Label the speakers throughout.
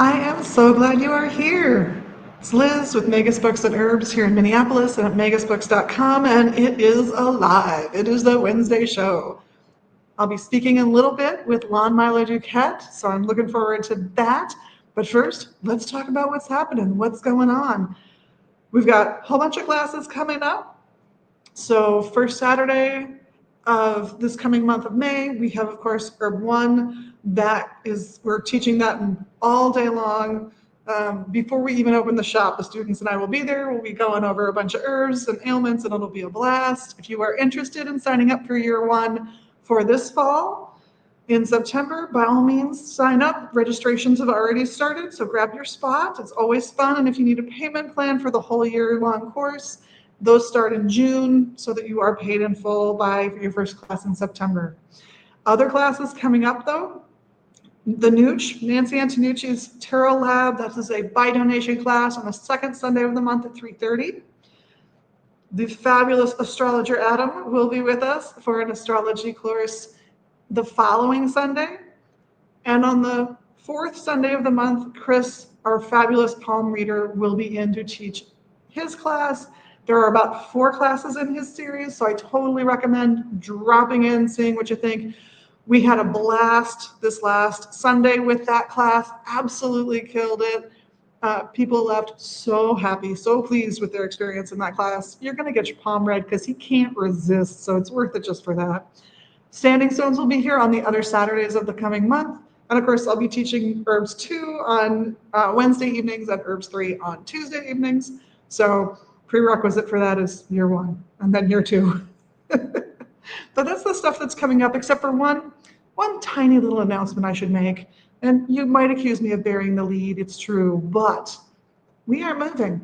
Speaker 1: I am so glad you are here. It's Liz with Magus Books and Herbs here in Minneapolis and at magusbooks.com, and it is alive. It is the Wednesday show. I'll be speaking in a little bit with Milo Duquette, so I'm looking forward to that. But first, let's talk about what's happening, what's going on. We've got a whole bunch of classes coming up. So first Saturday of this coming month of May, we have, of course, Herb 1. We're teaching that all day long. Before we even open the shop, the students and I will be there. We'll be going over a bunch of herbs and ailments, and it'll be a blast. If you are interested in signing up for year 1 for this fall, in September, by all means, sign up. Registrations have already started, so grab your spot. It's always fun, and if you need a payment plan for the whole year-long course, those start in June so that you are paid in full by your first class in September. Other classes coming up, though, the Nooch, Nancy Antonucci's Tarot Lab. That is a by donation class on the second Sunday of the month at 3:30. The fabulous astrologer Adam will be with us for an astrology course the following Sunday. And on the fourth Sunday of the month, Chris, our fabulous palm reader, will be in to teach his class. There are about 4 classes in his series, so I totally recommend dropping in, seeing what you think. We had a blast this last Sunday with that class, absolutely killed it. People left so happy, so pleased with their experience in that class. You're going to get your palm read because he can't resist, so it's worth it just for that. Standing Stones will be here on the other Saturdays of the coming month. And of course, I'll be teaching Herbs 2 on Wednesday evenings and Herbs 3 on Tuesday evenings. So prerequisite for that is year 1 and then year 2. But that's the stuff that's coming up, except for one tiny little announcement I should make. And you might accuse me of burying the lead, it's true, but we are moving.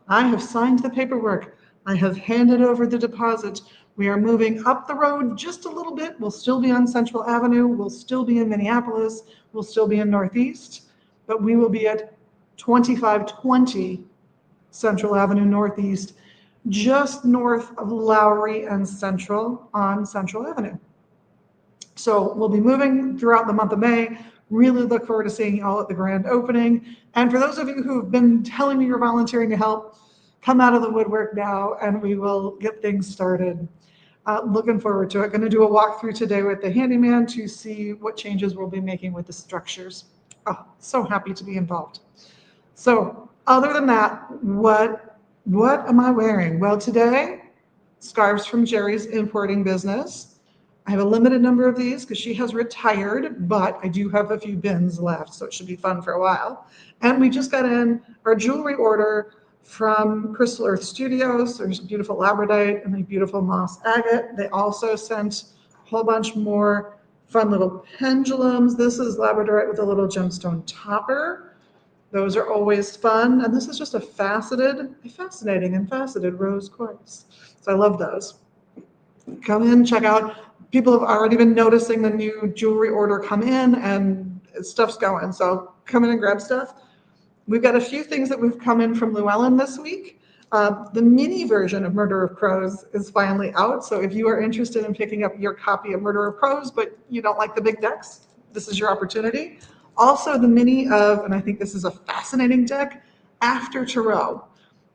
Speaker 1: I have signed the paperwork. I have handed over the deposit. We are moving up the road just a little bit. We'll still be on Central Avenue. We'll still be in Minneapolis. We'll still be in Northeast, but we will be at 2520 Central Avenue Northeast, just north of Lowry and Central on Central Avenue. So we'll be moving throughout the month of May. Really look forward to seeing you all at the grand opening. And for those of you who have been telling me you're volunteering to help, come out of the woodwork now and we will get things started. Looking forward to it. Going to do a walkthrough today with the handyman to see what changes we'll be making with the structures. Oh, so happy to be involved. So other than that, what am I wearing? Well, today, scarves from Jerry's importing business. I have a limited number of these because she has retired, but I do have a few bins left, so it should be fun for a while. And we just got in our jewelry order from Crystal Earth Studios. There's a beautiful labradorite and a beautiful moss agate. They also sent a whole bunch more fun little pendulums. This is labradorite with a little gemstone topper. Those are always fun. And this is just a fascinating and faceted rose quartz. So I love those. Come in, check out. People have already been noticing the new jewelry order come in and stuff's going. So come in and grab stuff. We've got a few things that we've come in from Llewellyn this week. The mini version of Murder of Crows is finally out. So if you are interested in picking up your copy of Murder of Crows, but you don't like the big decks, this is your opportunity. Also the mini of, and I think this is a fascinating deck, After Tarot.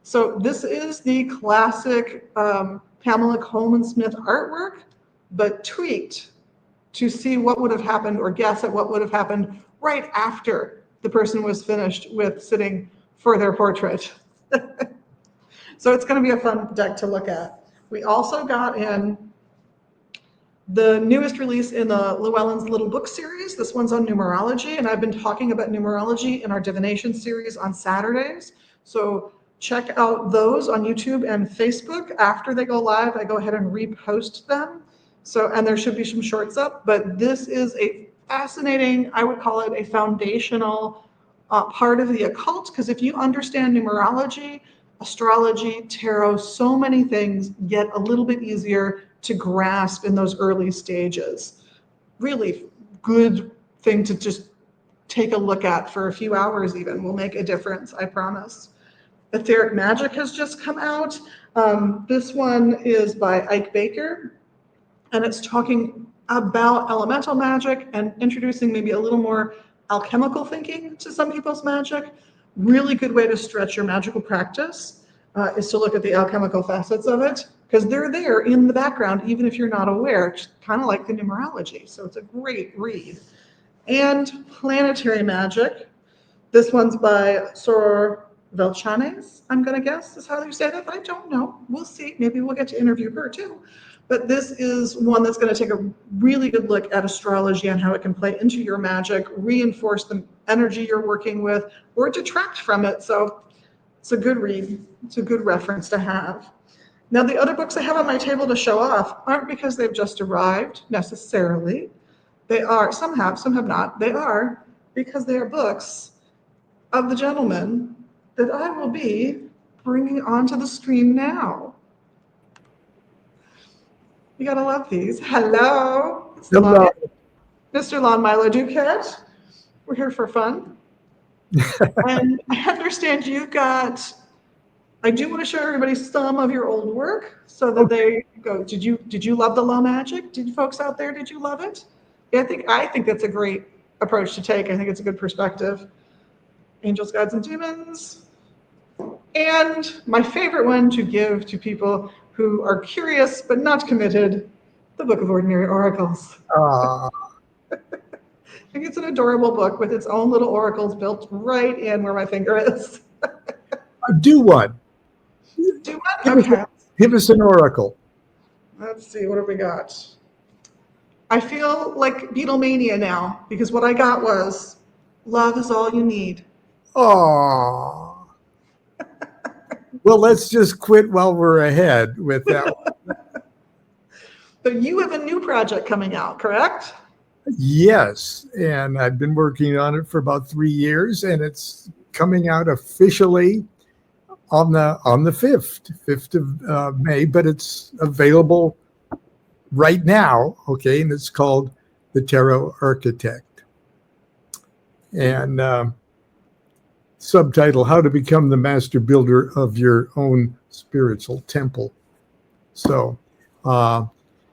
Speaker 1: So this is the classic Pamela Coleman Smith artwork, but tweaked to see what would have happened or guess at what would have happened right after the person was finished with sitting for their portrait. So it's going to be a fun deck to look at. We also got in the newest release in the Llewellyn's Little Book series. This one's on numerology, and I've been talking about numerology in our divination series on Saturdays. So check out those on YouTube and Facebook. After they go live, I go ahead and repost them. So, and there should be some shorts up, but this is a fascinating, I would call it a foundational part of the occult, because if you understand numerology, astrology, tarot, so many things get a little bit easier to grasp in those early stages. Really good thing to just take a look at for a few hours even will make a difference, I promise. Etheric Magic has just come out. This one is by Ike Baker, and it's talking about elemental magic and introducing maybe a little more alchemical thinking to some people's magic. Really good way to stretch your magical practice is to look at the alchemical facets of it, because they're there in the background, even if you're not aware, kind of like the numerology. So it's a great read. And Planetary Magic. This one's by Soror Velchanes, I'm going to guess is how you say that, but I don't know. We'll see. Maybe we'll get to interview her too. But this is one that's going to take a really good look at astrology and how it can play into your magic, reinforce the energy you're working with, or detract from it. So it's a good read. It's a good reference to have. Now, the other books I have on my table to show off aren't because they've just arrived necessarily. They are, some have not. They are because they are books of the gentleman that I will be bringing onto the screen now. You gotta love these. Hello.
Speaker 2: Hello.
Speaker 1: Mr. Lon Milo Duquette. We're here for fun. And I understand you got, I do want to show everybody some of your old work so that they go, did you love the low magic? Did you folks out there, did you love it? Yeah, I think that's a great approach to take. I think it's a good perspective. Angels, Gods, and Demons. And my favorite one to give to people who are curious but not committed, the Book of Ordinary Oracles. I think it's an adorable book with its own little oracles built right in where my finger is.
Speaker 2: Do one.
Speaker 1: Do one? Okay.
Speaker 2: Give us an oracle.
Speaker 1: Let's see, what have we got? I feel like Beatlemania now, because what I got was, love is all you need.
Speaker 2: Oh. Well, let's just quit while we're ahead with that one.
Speaker 1: But you have a new project coming out, correct?
Speaker 2: Yes, and I've been working on it for about 3 years, and it's coming out officially on the 5th of May, but it's available right now, okay, and it's called The Tarot Architect. And subtitle, How to Become the Master Builder of Your Own Spiritual Temple. So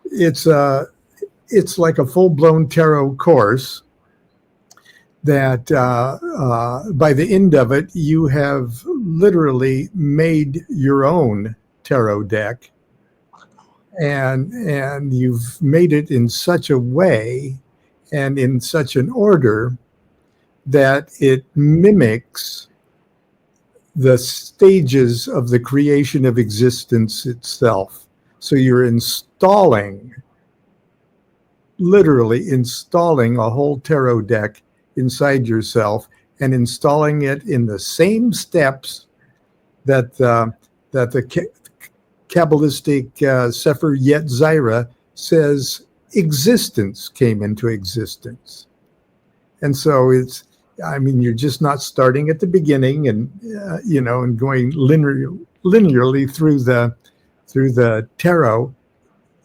Speaker 2: it's like a full-blown tarot course that by the end of it, you have literally made your own tarot deck. And you've made it in such a way and in such an order that it mimics the stages of the creation of existence itself. So you're literally installing a whole tarot deck inside yourself and installing it in the same steps that the Kabbalistic Sefer Yetzirah says existence came into existence. And so you're just not starting at the beginning and, and going linearly through the tarot.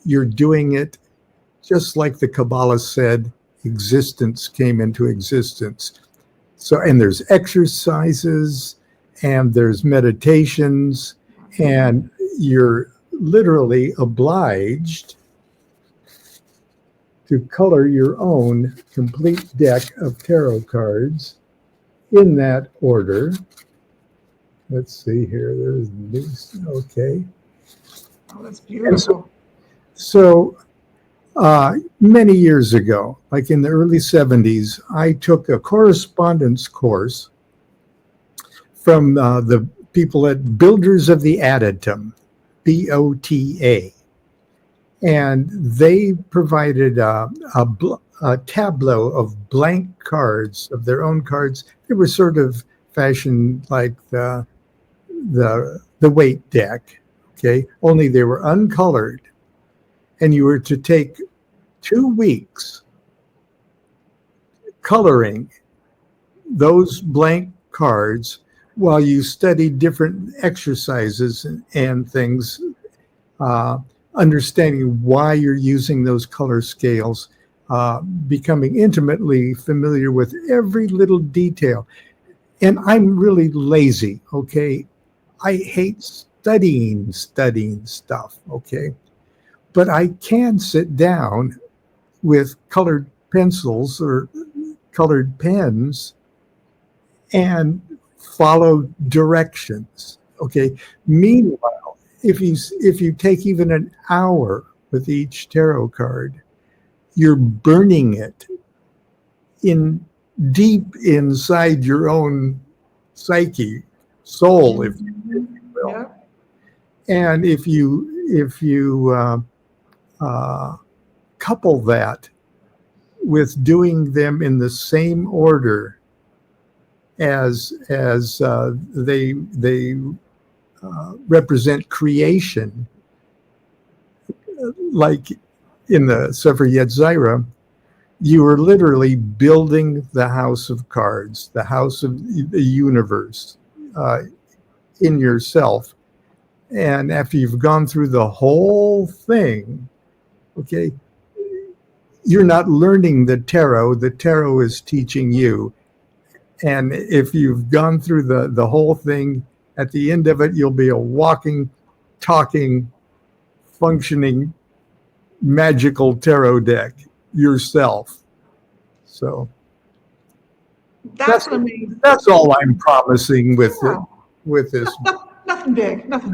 Speaker 2: You're doing it just like the Kabbalah said, existence came into existence. So, and there's exercises and there's meditations, and you're literally obliged to color your own complete deck of tarot cards in that order. Let's see here. There's this. Okay.
Speaker 1: Oh, that's beautiful.
Speaker 2: So many years ago, like in the early 70s, I took a correspondence course from the people at Builders of the Adytum, BOTA. And they provided a tableau of blank cards, of their own cards. They were sort of fashioned like the weight deck, okay? Only they were uncolored. And you were to take 2 weeks coloring those blank cards while you studied different exercises and things, understanding why you're using those color scales, becoming intimately familiar with every little detail. And I'm really lazy, okay? I hate studying stuff, okay? But I can sit down with colored pencils or colored pens and follow directions. Okay. Meanwhile, if you take even an hour with each tarot card, you're burning it in deep inside your own psyche, soul, if you will.
Speaker 1: Yeah.
Speaker 2: And if you couple that with doing them in the same order as they represent creation, like in the Sefer Yetzirah, you are literally building the house of cards, the house of the universe in yourself. And after you've gone through the whole thing, okay, you're not learning the tarot is teaching you. And if you've gone through the whole thing, at the end of it, you'll be a walking, talking, functioning, magical tarot deck yourself. So
Speaker 1: That's amazing.
Speaker 2: That's all I'm promising with
Speaker 1: Yeah.
Speaker 2: with this
Speaker 1: Nothing big. Nothing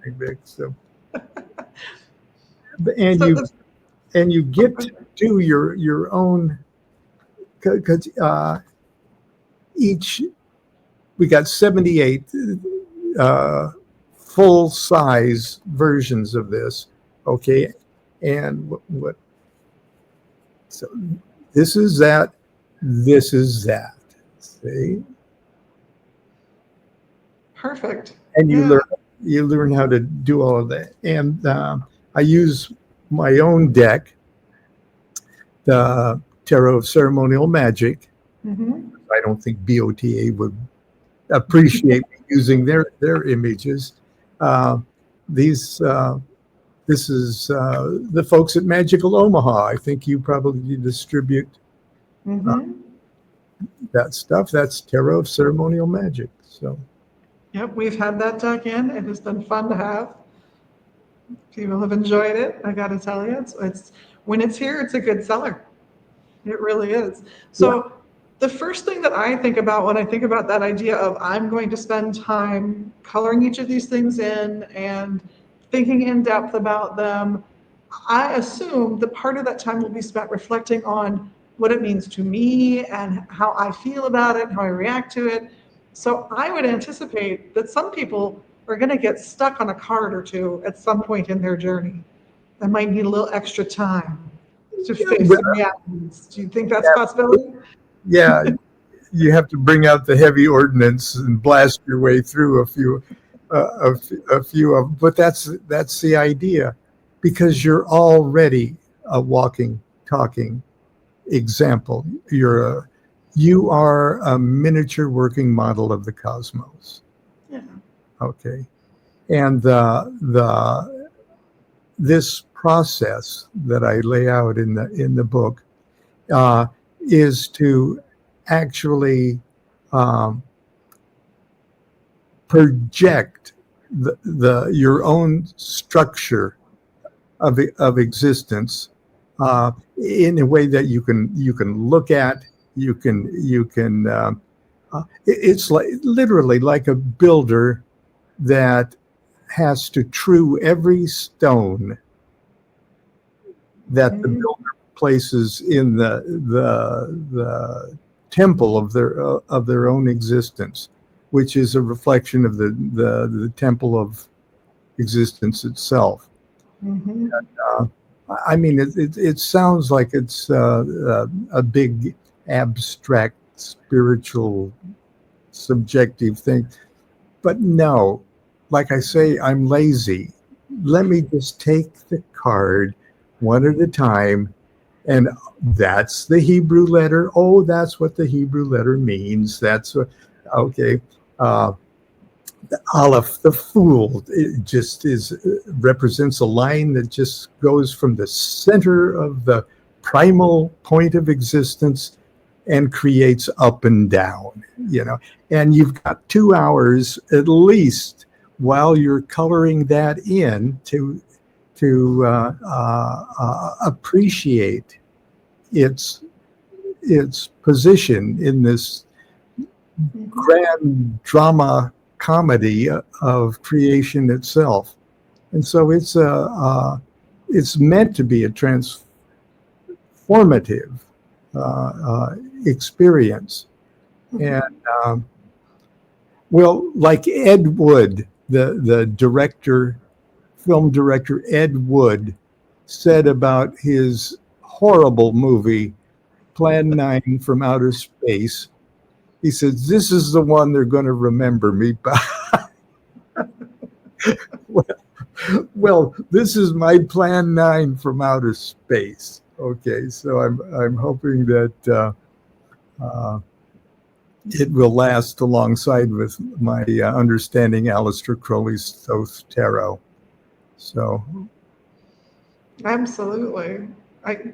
Speaker 1: big.
Speaker 2: big. So, and
Speaker 1: So
Speaker 2: you
Speaker 1: the-
Speaker 2: and you get to do your own, because each we got 78 full size versions of this. Okay, and what so this is that, this is that. See,
Speaker 1: Perfect.
Speaker 2: and
Speaker 1: Yeah.
Speaker 2: you learn how to do all of that. And I use my own deck, the Tarot of Ceremonial Magic.
Speaker 1: Mm-hmm.
Speaker 2: I don't think BOTA would appreciate me using their images. This is the folks at Magical Omaha. I think you probably distribute
Speaker 1: Mm-hmm.
Speaker 2: that stuff. That's Tarot of Ceremonial Magic. So
Speaker 1: Yep, we've had that deck in. It has been fun to have. People have enjoyed it. I got to tell you, it's when it's here, it's a good seller. It really is. So the first thing that I think about when I think about that idea of I'm going to spend time coloring each of these things in and thinking in depth about them, I assume that part of that time will be spent reflecting on what it means to me and how I feel about it, how I react to it. So I would anticipate that some people are going to get stuck on a card or two at some point in their journey. They might need a little extra time to face some realities. Do you think that's a possibility?
Speaker 2: yeah, you have to bring out the heavy ordnance and blast your way through a few of. But that's the idea, because you're already a walking, talking example. You are a miniature working model of the cosmos.
Speaker 1: Yeah.
Speaker 2: Okay, and this process that I lay out in the book is to actually project your own structure of existence in a way that you can look at. It's like literally like a builder that has to true every stone that the builder places in the temple of their own existence, which is a reflection of the temple of existence itself.
Speaker 1: Mm-hmm.
Speaker 2: I mean, it sounds like it's a big abstract spiritual subjective thing, but no. Like I say, I'm lazy. Let me just take the card one at a time, and that's the Hebrew letter. Oh, that's what the Hebrew letter means. That's what, okay. The Aleph, the fool, it just represents a line that just goes from the center of the primal point of existence and creates up and down, and you've got 2 hours at least while you're coloring that in to appreciate its its position in this grand drama comedy of creation itself. And so it's meant to be a transformative experience. And well, like Ed Wood, the director, film director Ed Wood, said about his horrible movie, Plan 9 from Outer Space. He said, "This is the one they're going to remember me by." Well, this is my Plan 9 from Outer Space. Okay, so I'm hoping that it will last alongside with my understanding Aleister Crowley's Thoth Tarot. So,
Speaker 1: Absolutely. I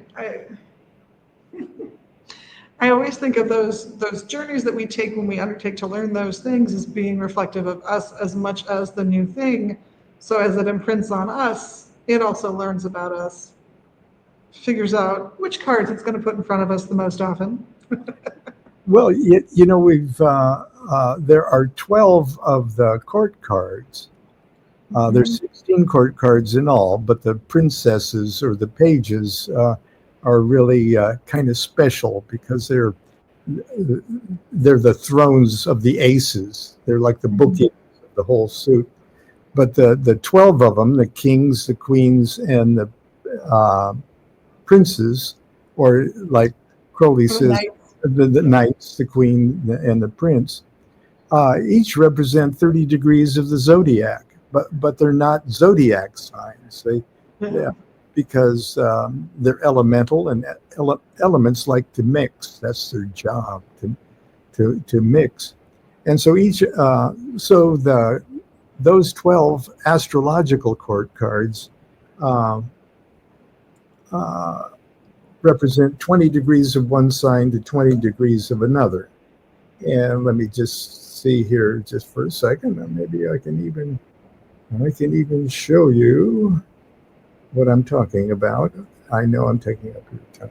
Speaker 1: I always think of those journeys that we take when we undertake to learn those things as being reflective of us as much as the new thing. So as it imprints on us, it also learns about us, figures out which cards it's going to put in front of us the most often.
Speaker 2: well, we've there are 12 of the court cards. There's 16 court cards in all, but the princesses or the pages are really kind of special because they're the thrones of the aces. They're like the bookends of the whole suit. But the 12 of them, the kings, the queens, and the princes, or like Crowley says, the knights, the queen, and the prince, each represent 30 degrees of the zodiac. But they're not zodiac signs. Because they're elemental, and elements like to mix. That's their job, to mix. And so those 12 astrological court cards represent 20 degrees of one sign to 20 degrees of another. And let me just see here just for a second. Maybe I can even show you what I'm talking about. I know I'm taking up your time.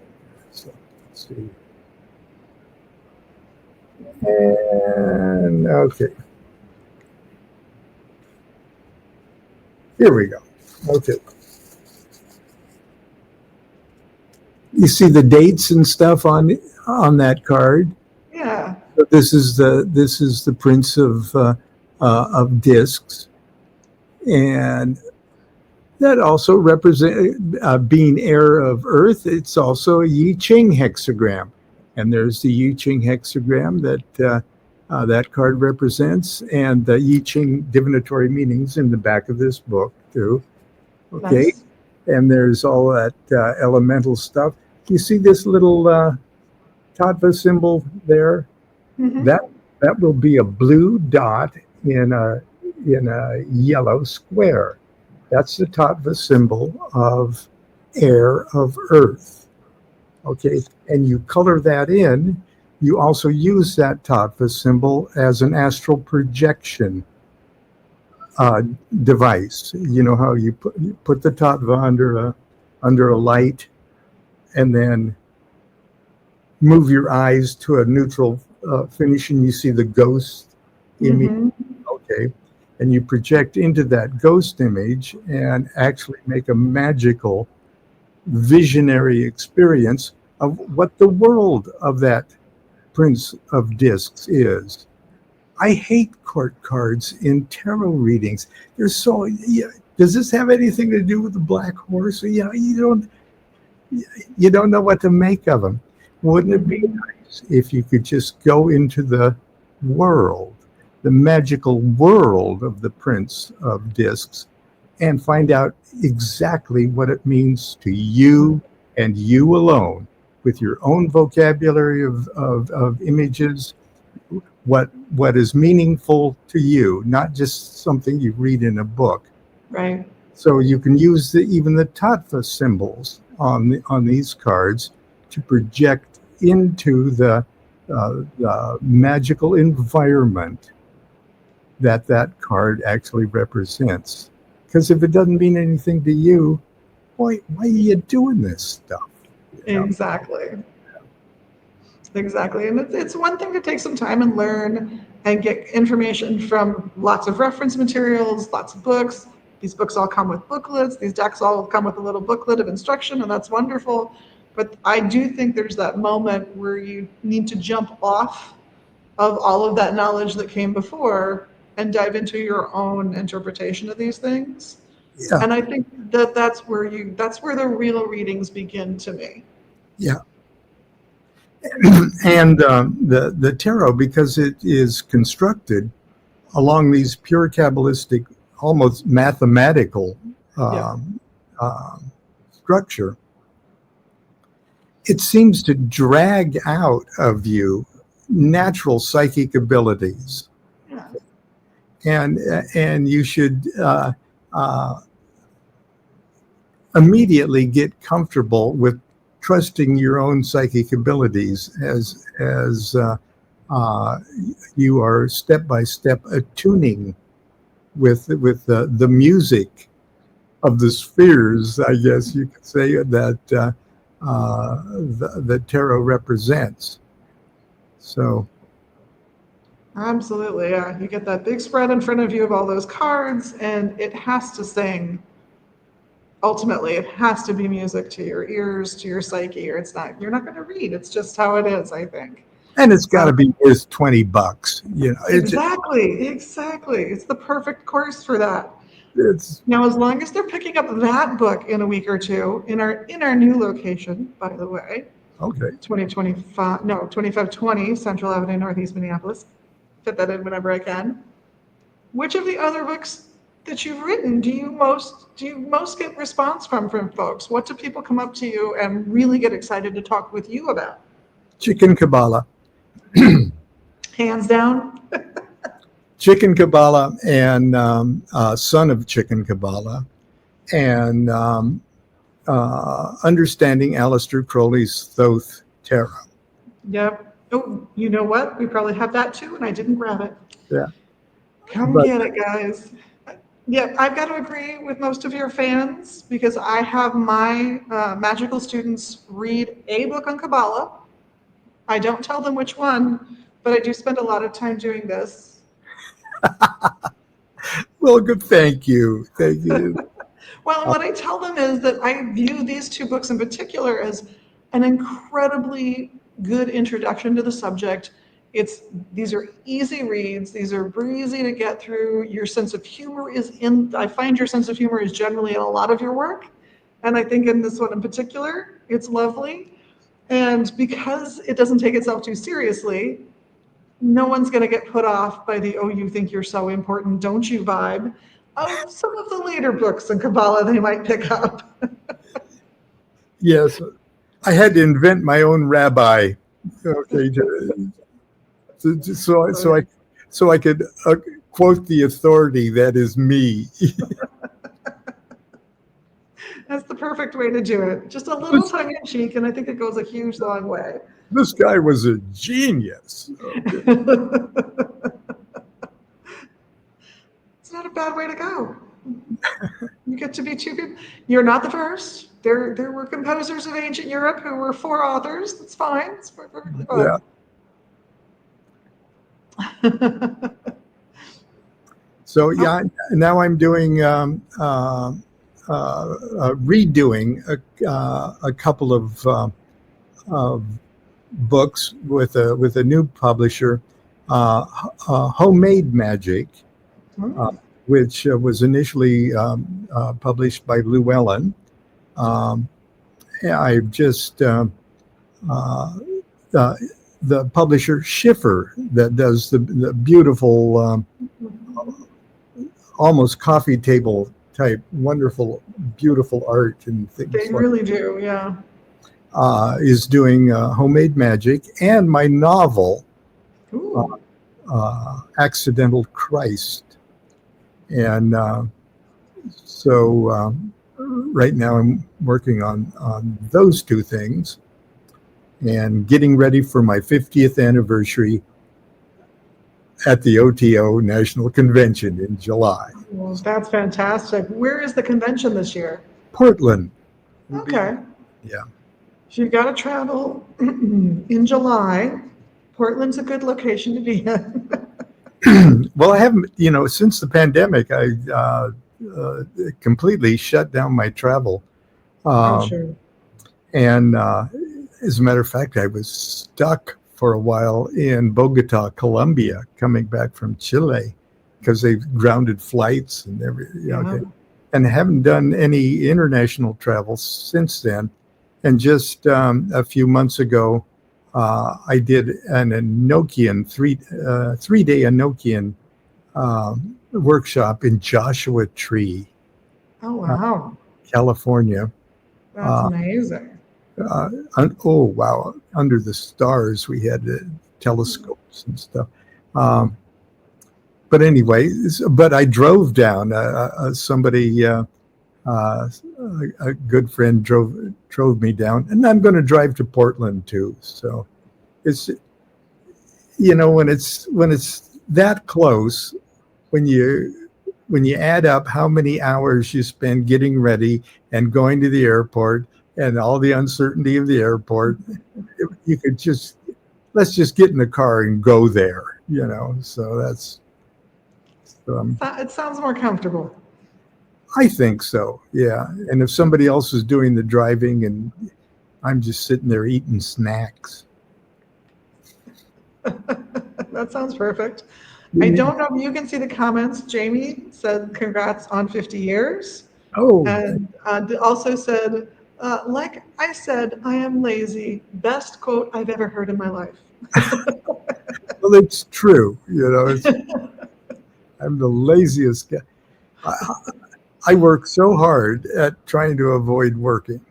Speaker 2: So let's see. And okay. Here we go. Okay. You see the dates and stuff on that card?
Speaker 1: Yeah.
Speaker 2: So this is the Prince of Discs. And that also represents being heir of Earth. It's also a I Ching hexagram, and there's the I Ching hexagram that card represents, and the I Ching divinatory meanings in the back of this book too. Okay, nice. And there's all that elemental stuff. You see this little tattva symbol there? Mm-hmm. That will be a blue dot in a yellow square. That's the tattva symbol of heir of Earth. Okay, and you color that in. You also use that tattva symbol as an astral projection device. You know how you put the tattva under a light, and then move your eyes to a neutral finish, and you see the ghost image. Mm-hmm. Okay. And you project into that ghost image and actually make a magical visionary experience of what the world of that Prince of Discs is. I hate court cards in tarot readings. They're so, does this have anything to do with the black horse? You don't know what to make of them. Wouldn't it be nice if you could just go into the world, the magical world of the Prince of Discs, and find out exactly what it means to you and you alone, with your own vocabulary of images, what is meaningful to you, not just something you read in a book.
Speaker 1: Right.
Speaker 2: So you can use even the tattva symbols on these cards to project into the magical environment that card actually represents. Because if it doesn't mean anything to you, why are you doing this stuff?
Speaker 1: Exactly. Exactly. And it's one thing to take some time and learn and get information from lots of reference materials, lots of books. These books all come with booklets. These decks all come with a little booklet of instruction, and that's wonderful. But I do think there's that moment where you need to jump off of all of that knowledge that came before and dive into your own interpretation of these things.
Speaker 2: Yeah,
Speaker 1: And I think that that's where the real readings begin to me.
Speaker 2: yeah. And the tarot, because it is constructed along these pure Kabbalistic, almost mathematical
Speaker 1: Yeah.
Speaker 2: structure, it seems to drag out of you natural psychic abilities,
Speaker 1: Yeah.
Speaker 2: and you should immediately get comfortable with trusting your own psychic abilities as you are step by step attuning with the music of the spheres, I guess you could say, that the tarot represents. So,
Speaker 1: Absolutely. Yeah. You get that big spread in front of you of all those cards, and it has to sing. Ultimately, it has to be music to your ears, to your psyche, or you're not going to read. It's just how it is, I think.
Speaker 2: and it's got to
Speaker 1: Um,
Speaker 2: be worth $20.
Speaker 1: exactly. It's the perfect course for that.
Speaker 2: It's
Speaker 1: Now, as long as they're picking up that book in a week or two in our new location, by the way,
Speaker 2: okay.
Speaker 1: 2520 Central Avenue, Northeast Minneapolis. Fit that in whenever I can. Which of the other books that you've written do you most get response from folks? What do people come up to you and really get excited to talk with you about?
Speaker 2: Chicken Kabbalah.
Speaker 1: Hands down.
Speaker 2: Chicken Kabbalah and Son of Chicken Kabbalah, and understanding Aleister Crowley's Thoth Tarot.
Speaker 1: Yep. Oh, you know what? We probably have that too, and I didn't grab it.
Speaker 2: Yeah,
Speaker 1: Come
Speaker 2: but
Speaker 1: get it, guys. Yeah, I've got to agree with most of your fans because I have my magical students read a book on Kabbalah. I don't tell them which one, but I do spend a lot of time doing this.
Speaker 2: well, good. Thank you.
Speaker 1: Well, and what I tell them is that I view these two books in particular as an incredibly good introduction to the subject. These are easy reads, these are breezy to get through. Your sense of humor I find your sense of humor is generally in a lot of your work. And I think in this one in particular, it's lovely. And because it doesn't take itself too seriously, no one's going to get put off by the, oh, you think you're so important, don't you vibe of some of the later books in Kabbalah they might pick up.
Speaker 2: Yes, I had to invent my own rabbi. Okay, so I could quote the authority that is me.
Speaker 1: That's the perfect way to do it. Just a little tongue in cheek, and I think it goes a huge, long way.
Speaker 2: This guy was a genius.
Speaker 1: It's not a bad way to go. You get to be two people. You're not the first. There were composers of ancient Europe who were four authors. That's fine. It's perfectly
Speaker 2: Yeah.
Speaker 1: fine.
Speaker 2: So yeah, now I'm doing redoing a couple of books with a new publisher, Homemade Magic, which was initially published by Llewellyn. I've just the publisher Schiffer that does the beautiful, almost coffee table type, wonderful, beautiful art and things.
Speaker 1: They really do, yeah.
Speaker 2: Is doing Homemade Magic and my novel, Accidental Christ. And so right now I'm working on those two things and getting ready for my 50th anniversary at the OTO National Convention in July.
Speaker 1: Well, that's fantastic. Where is the convention this year?
Speaker 2: Portland.
Speaker 1: Okay.
Speaker 2: Yeah.
Speaker 1: If you've got to travel in July, Portland's a good location to be in.
Speaker 2: Well, I haven't, since the pandemic, I completely shut down my travel.
Speaker 1: Oh,
Speaker 2: Um,
Speaker 1: sure.
Speaker 2: and as a matter of fact, I was stuck for a while in Bogota, Colombia, coming back from Chile because they've grounded flights and
Speaker 1: Yeah.
Speaker 2: and haven't done any international travel since then. And just a few months ago, I did an Enochian 3-day Enochian workshop in Joshua Tree,
Speaker 1: Oh,
Speaker 2: uh,
Speaker 1: wow.
Speaker 2: California.
Speaker 1: That's
Speaker 2: Uh,
Speaker 1: amazing.
Speaker 2: oh wow! Under the stars, we had telescopes and stuff. Um, but anyway, but I drove down. Somebody, a good friend, drove me down, and I'm going to drive to Portland too. So it's when it's that close, when you add up how many hours you spend getting ready and going to the airport and all the uncertainty of the airport, you could let's just get in the car and go there, So that's,
Speaker 1: It sounds more comfortable.
Speaker 2: I think so, yeah. And if somebody else is doing the driving and I'm just sitting there eating snacks.
Speaker 1: That sounds perfect. I don't know if you can see the comments. Jamie said, congrats on 50 years.
Speaker 2: Oh,
Speaker 1: And also said, like I said, I am lazy. Best quote I've ever heard in my life.
Speaker 2: well, it's true. I'm the laziest guy. I work so hard at trying to avoid working.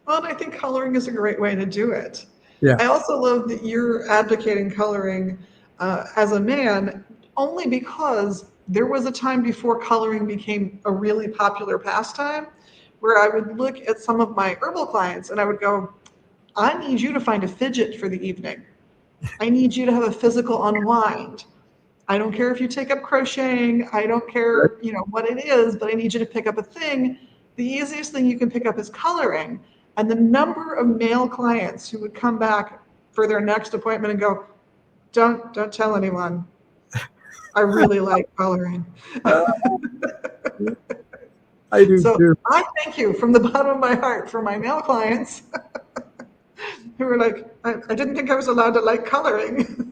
Speaker 1: Well, and I think coloring is a great way to do it.
Speaker 2: Yeah.
Speaker 1: I also love that you're advocating coloring as a man, only because there was a time before coloring became a really popular pastime where I would look at some of my herbal clients and I would go, I need you to find a fidget for the evening. I need you to have a physical unwind. I don't care if you take up crocheting. I don't care, what it is, but I need you to pick up a thing. The easiest thing you can pick up is coloring. And the number of male clients who would come back for their next appointment and go, don't tell anyone. I really like coloring.
Speaker 2: I do
Speaker 1: So
Speaker 2: too.
Speaker 1: I thank you from the bottom of my heart for my male clients who were like, I didn't think I was allowed to like coloring.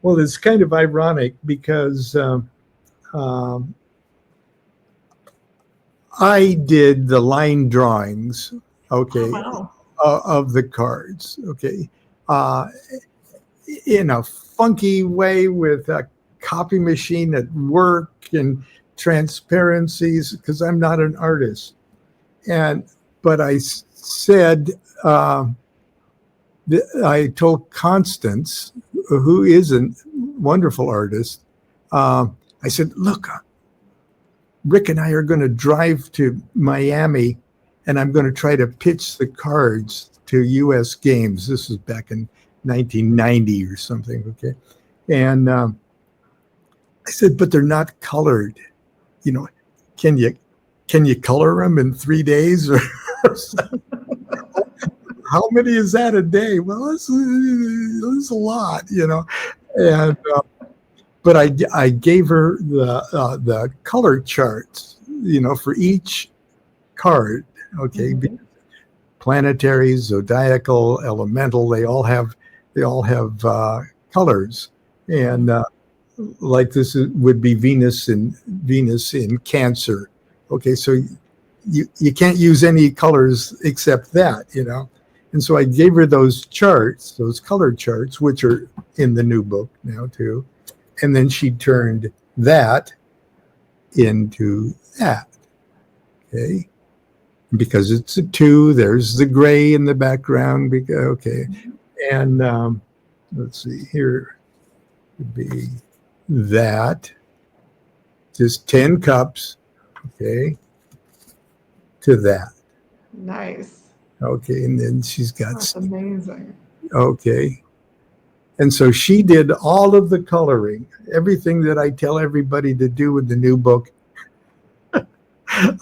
Speaker 2: Well, it's kind of ironic because I did the line drawings,
Speaker 1: Oh,
Speaker 2: okay,
Speaker 1: wow.
Speaker 2: of the cards, okay, uh, in a funky way with a copy machine at work and transparencies because I'm not an artist. But I said, I told Constance, who is a wonderful artist, I said, look, Rick and I are going to drive to Miami and I'm going to try to pitch the cards to U.S. games. This was back in 1990 or something, okay? And I said, but they're not colored. Can you color them in 3 days or how many is that a day? Well, it's a lot, And but I gave her the color charts, for each card. Okay,
Speaker 1: Mhm.
Speaker 2: planetary, zodiacal, elemental. They all have colors, and like this would be Venus in Cancer. Okay, so you can't use any colors except that, And so I gave her those charts, those color charts, which are in the new book now too. And then she turned that into that. Okay. Because it's a 2, there's the gray in the background. Okay. And let's see, here would be that. Just 10 cups. Okay. To that.
Speaker 1: Nice.
Speaker 2: Okay. And then she's got.
Speaker 1: That's amazing.
Speaker 2: Okay. And so she did all of the coloring, everything that I tell everybody to do with the new book.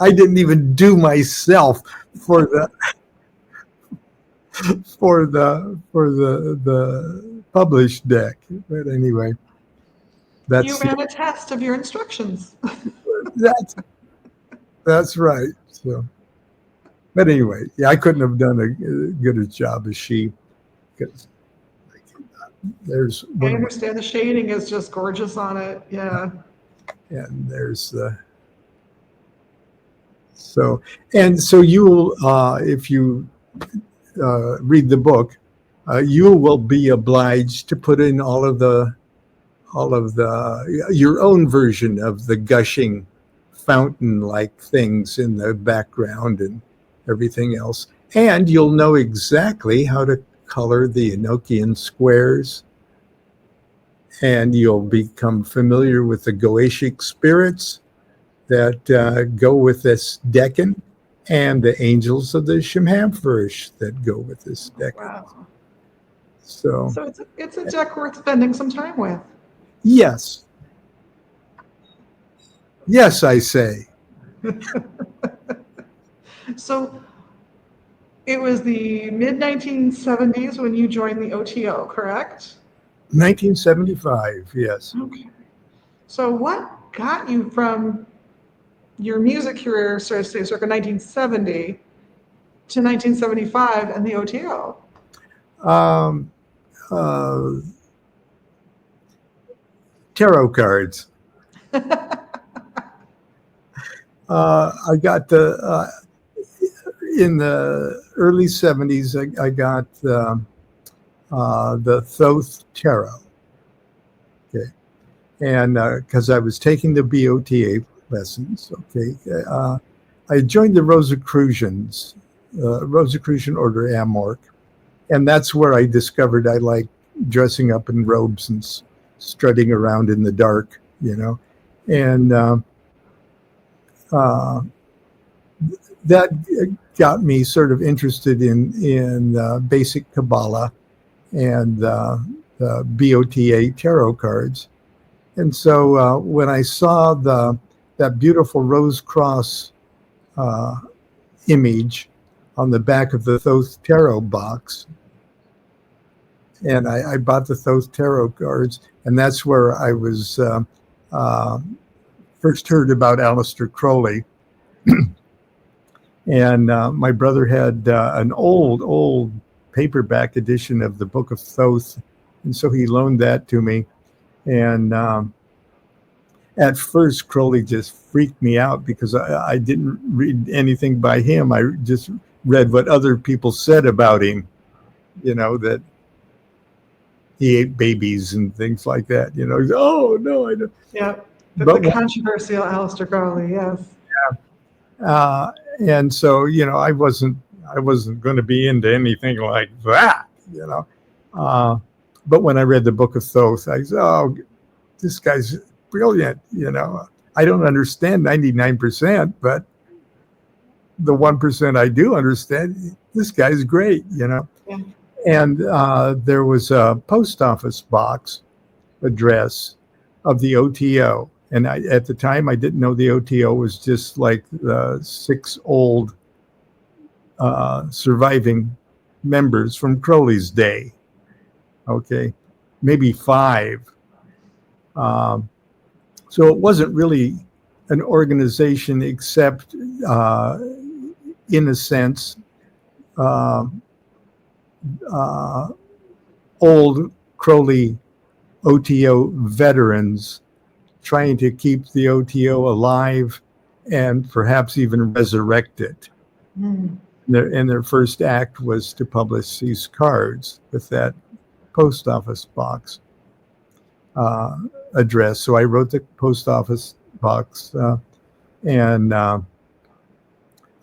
Speaker 2: I didn't even do myself for the published deck. But anyway,
Speaker 1: You
Speaker 2: that's
Speaker 1: ran a test of your instructions.
Speaker 2: that's that's right. So, but anyway, yeah, I couldn't have done a good a job as she, because there's
Speaker 1: I
Speaker 2: one of my,
Speaker 1: understand the shading is just gorgeous on it. Yeah.
Speaker 2: and there's the so and so you'll if you read the book, you will be obliged to put in all of the your own version of the gushing fountain like things in the background and everything else. And you'll know exactly how to color the Enochian squares, and you'll become familiar with the Goetic spirits that go with this decan, and the angels of the Shemhampferish that go with this decan.
Speaker 1: Wow.
Speaker 2: So,
Speaker 1: So it's a deck worth spending some time with.
Speaker 2: yes. Yes, I say.
Speaker 1: So it was the mid 1970s when you joined the OTO, correct?
Speaker 2: 1975, yes.
Speaker 1: Okay. So what got you from your music career, so to say, circa 1970 to 1975 and the OTO?
Speaker 2: Um, uh, tarot cards. I got in the early 70s, I got the Thoth Tarot. Okay. And because I was taking the BOTA lessons, okay, I joined the Rosicrucians, Rosicrucian Order Amorc. And that's where I discovered I like dressing up in robes and strutting around in the dark, and that got me sort of interested in basic Kabbalah and BOTA tarot cards. And so when I saw that beautiful rose cross image on the back of the Thoth tarot box, and I bought the Thoth tarot cards, and that's where I was first heard about Aleister Crowley. And my brother had an old paperback edition of the Book of Thoth, and so he loaned that to me. And at first, Crowley just freaked me out because I didn't read anything by him. I just read what other people said about him, that he ate babies and things like that. Oh no, I don't.
Speaker 1: Yeah,
Speaker 2: But
Speaker 1: the controversial Aleister Crowley, yes.
Speaker 2: And so I wasn't going to be into anything like that. But when I read the Book of Thoth, I said, "Oh, this guy's brilliant." I don't understand 99%, but the 1% I do understand, this guy's great.
Speaker 1: Yeah.
Speaker 2: And there was a post office box address of the OTO. And at the time, I didn't know the OTO was just like the 6 old surviving members from Crowley's day. Okay, maybe 5. So it wasn't really an organization except, in a sense, old Crowley OTO veterans trying to keep the OTO alive and perhaps even resurrect it.
Speaker 1: Mm.
Speaker 2: And their first act was to publish these cards with that post office box address. So I wrote the post office box and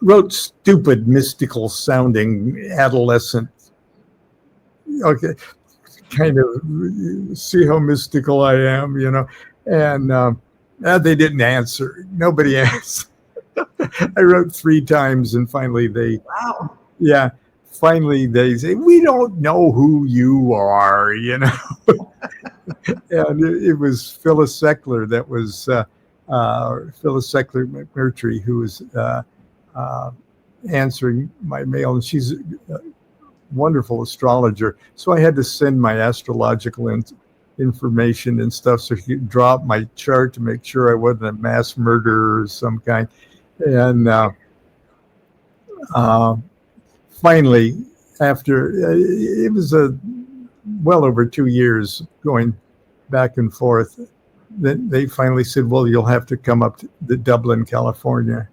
Speaker 2: wrote stupid, mystical sounding adolescent, okay, kind of see how mystical I am, and they didn't answer. Nobody answered. I wrote 3 times, and finally
Speaker 1: Wow.
Speaker 2: finally they say, "We don't know who you are," And it was Phyllis Seckler that was Phyllis Seckler McMurtry, who was uh, answering my mail, and she's a wonderful astrologer. So I had to send my astrological information and stuff so she could draw up my chart to make sure I wasn't a mass murderer of some kind. And finally, after it was well over 2 years going back and forth, then they finally said, well, you'll have to come up to Dublin, California.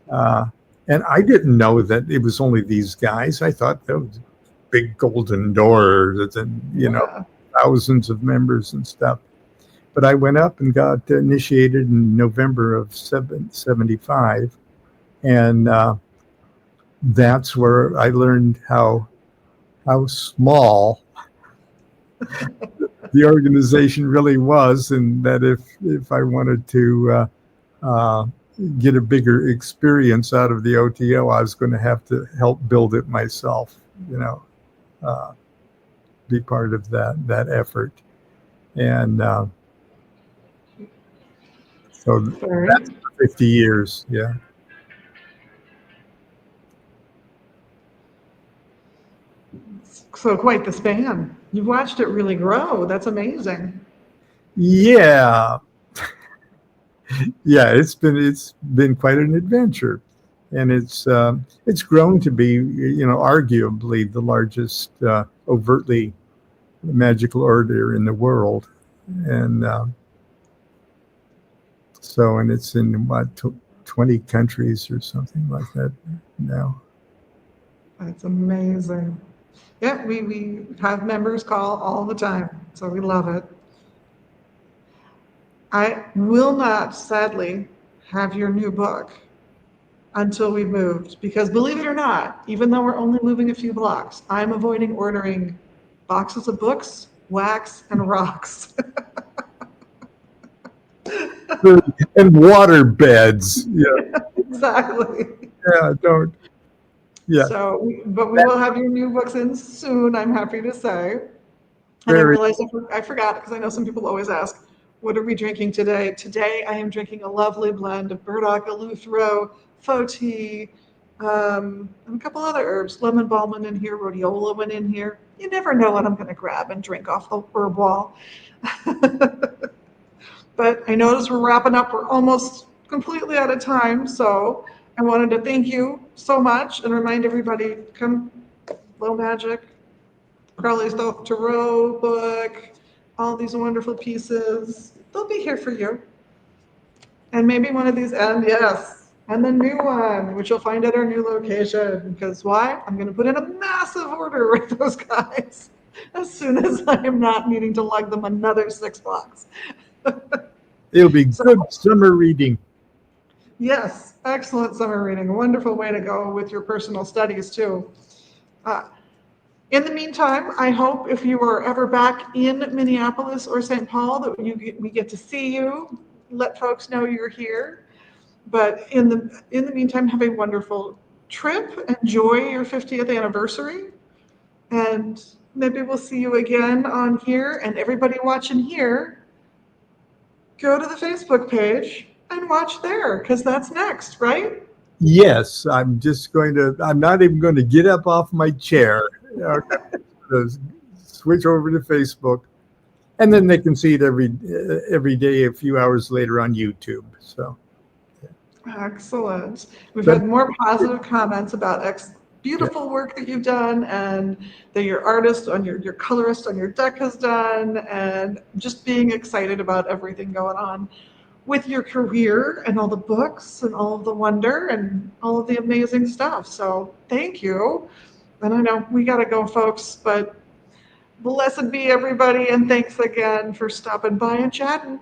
Speaker 2: And I didn't know that it was only these guys. I thought that was big golden door and, thousands of members and stuff. But I went up and got initiated in November of 75. And that's where I learned how small the organization really was, and that if I wanted to get a bigger experience out of the OTO, I was going to have to help build it myself, be part of that effort. And so that's 50 years. Yeah.
Speaker 1: So quite the span. You've watched it really grow. That's amazing.
Speaker 2: Yeah. Yeah, it's been quite an adventure, and it's grown to be, arguably the largest overtly magical order in the world, and and it's in what 20 countries or something like that now.
Speaker 1: That's amazing. Yeah, we have members call all the time, so we love it. I will not, sadly, have your new book until we've moved, because believe it or not, even though we're only moving a few blocks, I'm avoiding ordering boxes of books, wax, and rocks.
Speaker 2: And water beds. Yeah.
Speaker 1: Exactly.
Speaker 2: Yeah, don't. Yeah.
Speaker 1: So, but we will have your new books in soon, I'm happy to say. And I realized I forgot, because I know some people always ask, what are we drinking today? Today I am drinking a lovely blend of burdock, eleuthero, faux tea, and a couple other herbs. Lemon balm went in here, rhodiola went in here. You never know what I'm going to grab and drink off the herb wall. But I notice we're wrapping up. We're almost completely out of time. So I wanted to thank you so much and remind everybody, come Low Magic, Crowley's Tarot book, all these wonderful pieces. They'll be here for you. And maybe one of these, and yes, and the new one, which you'll find at our new location. Because why? I'm going to put in a massive order with those guys as soon as I am not needing to lug them another 6 blocks.
Speaker 2: It'll be good summer reading.
Speaker 1: Yes, excellent summer reading. A wonderful way to go with your personal studies, too. In the meantime, I hope if you are ever back in Minneapolis or St. Paul that we get to see you, let folks know you're here. But in the meantime, have a wonderful trip. Enjoy your 50th anniversary. And maybe we'll see you again on here. And everybody watching here, go to the Facebook page and watch there, because that's next, right?
Speaker 2: Yes, I'm not even going to get up off my chair. Switch over to Facebook, and then they can see it every day, a few hours later on YouTube. So
Speaker 1: excellent. We've had more positive comments about beautiful work that you've done, and that your artist on your colorist on your deck has done, and just being excited about everything going on with your career and all the books and all of the wonder and all of the amazing stuff. So thank you. And I know we got to go, folks, but blessed be everybody. And thanks again for stopping by and chatting.